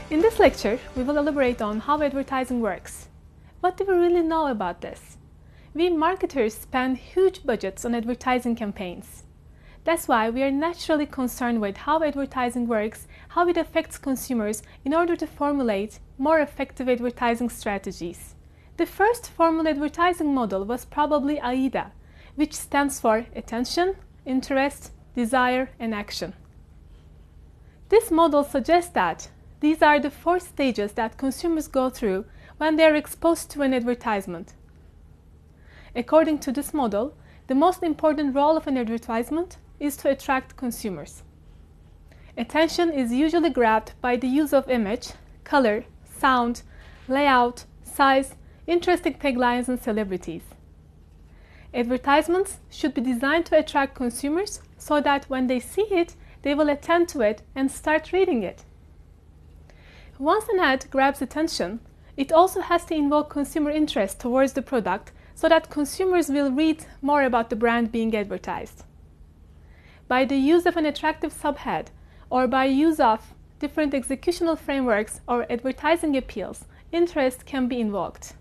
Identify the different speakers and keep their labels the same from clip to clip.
Speaker 1: In this lecture, we will elaborate on how advertising works. What do we really know about this? We marketers spend huge budgets on advertising campaigns. That's why we are naturally concerned with how advertising works, how it affects consumers in order to formulate more effective advertising strategies. The first formal advertising model was probably AIDA, which stands for attention, interest, desire, and action. This model suggests that these are the 4 stages that consumers go through when they are exposed to an advertisement. According to this model, the most important role of an advertisement is to attract consumers. Attention is usually grabbed by the use of image, color, sound, layout, size, interesting taglines, and celebrities. Advertisements should be designed to attract consumers so that when they see it, they will attend to it and start reading it. Once an ad grabs attention, it also has to invoke consumer interest towards the product so that consumers will read more about the brand being advertised. By the use of an attractive subhead or by use of different executional frameworks or advertising appeals, interest can be invoked.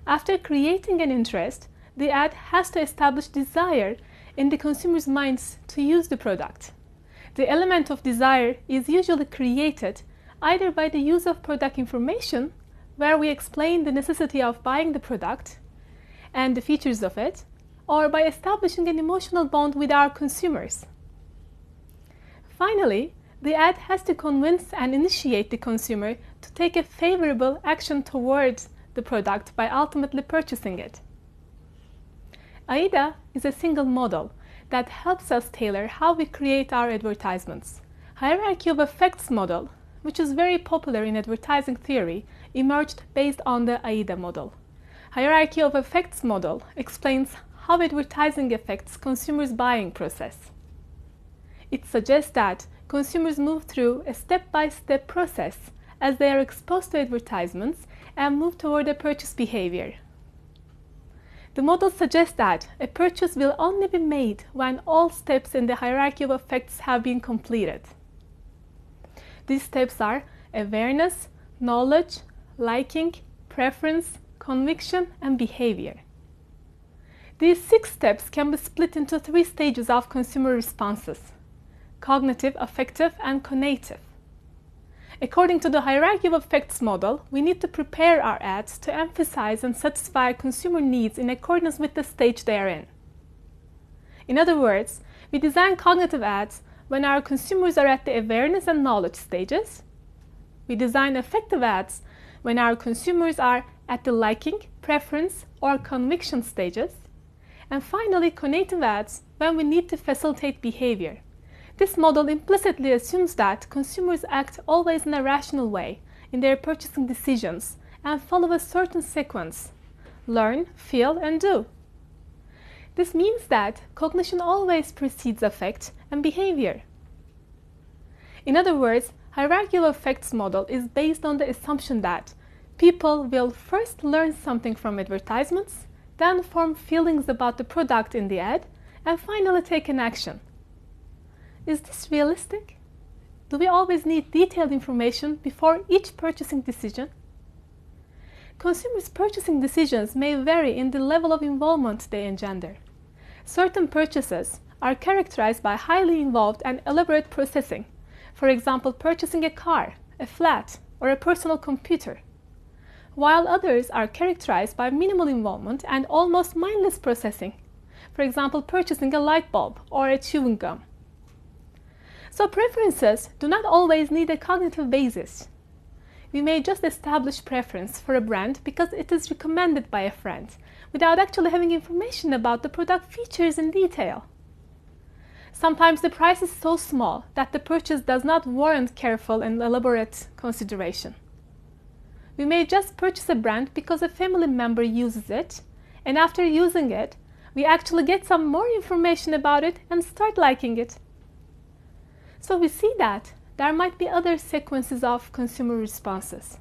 Speaker 1: After creating an interest, the ad has to establish desire in the consumer's minds to use the product. The element of desire is usually created either by the use of product information, where we explain the necessity of buying the product and the features of it, or by establishing an emotional bond with our consumers. Finally, the ad has to convince and initiate the consumer to take a favorable action towards the product by ultimately purchasing it. AIDA is a single model that helps us tailor how we create our advertisements. Hierarchy of effects model, which is very popular in advertising theory, emerged based on the AIDA model. Hierarchy of effects model explains how advertising affects consumers' buying process. It suggests that consumers move through a step-by-step process as they are exposed to advertisements and move toward a purchase behavior. The model suggests that a purchase will only be made when all steps in the hierarchy of effects have been completed. These steps are awareness, knowledge, liking, preference, conviction, and behavior. These 6 steps can be split into 3 stages of consumer responses: cognitive, affective, and conative. According to the hierarchy of effects model, we need to prepare our ads to emphasize and satisfy consumer needs in accordance with the stage they are in. In other words, we design cognitive ads when our consumers are at the awareness and knowledge stages. We design effective ads when our consumers are at the liking, preference, or conviction stages. And finally, conative ads when we need to facilitate behavior. This model implicitly assumes that consumers act always in a rational way in their purchasing decisions and follow a certain sequence: learn, feel, and do. This means that cognition always precedes affect and behavior. In other words, hierarchy of effects model is based on the assumption that people will first learn something from advertisements, then form feelings about the product in the ad, and finally take an action. Is this realistic? Do we always need detailed information before each purchasing decision? Consumers' purchasing decisions may vary in the level of involvement they engender. Certain purchases are characterized by highly involved and elaborate processing, for example, purchasing a car, a flat, or a personal computer, while others are characterized by minimal involvement and almost mindless processing, for example, purchasing a light bulb or a chewing gum. So preferences do not always need a cognitive basis. We may just establish preference for a brand because it is recommended by a friend, without actually having information about the product features in detail. Sometimes the price is so small that the purchase does not warrant careful and elaborate consideration. We may just purchase a brand because a family member uses it, and after using it, we actually get some more information about it and start liking it. So we see that there might be other sequences of consumer responses.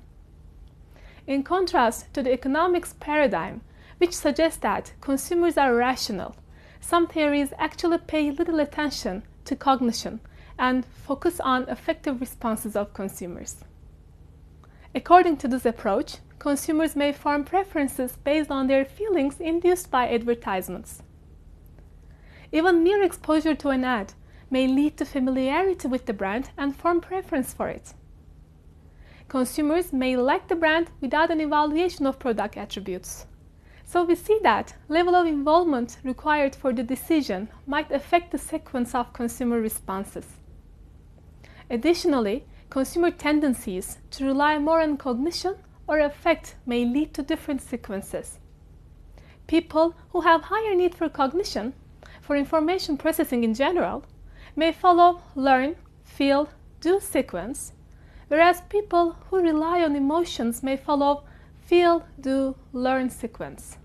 Speaker 1: In contrast to the economics paradigm, which suggests that consumers are rational, some theories actually pay little attention to cognition and focus on effective responses of consumers. According to this approach, consumers may form preferences based on their feelings induced by advertisements. Even mere exposure to an ad may lead to familiarity with the brand and form preference for it. Consumers may like the brand without an evaluation of product attributes. So we see that level of involvement required for the decision might affect the sequence of consumer responses. Additionally, consumer tendencies to rely more on cognition or affect may lead to different sequences. People who have higher need for cognition, for information processing in general, may follow learn, feel, do sequence, whereas people who rely on emotions may follow feel, do, learn sequence.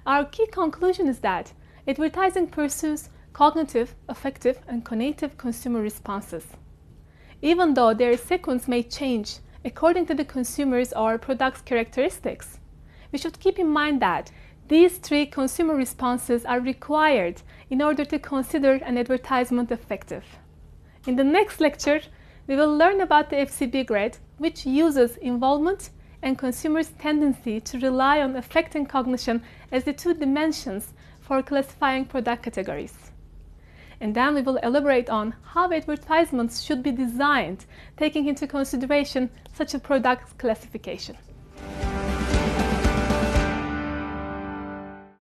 Speaker 1: Our key conclusion is that advertising pursues cognitive, affective, and conative consumer responses. Even though their sequence may change according to the consumer's or product's characteristics, we should keep in mind that these three consumer responses are required in order to consider an advertisement effective. In the next lecture, we will learn about the FCB grade, which uses involvement and consumers' tendency to rely on affect and cognition as the two dimensions for classifying product categories. And then we will elaborate on how advertisements should be designed, taking into consideration such a product classification.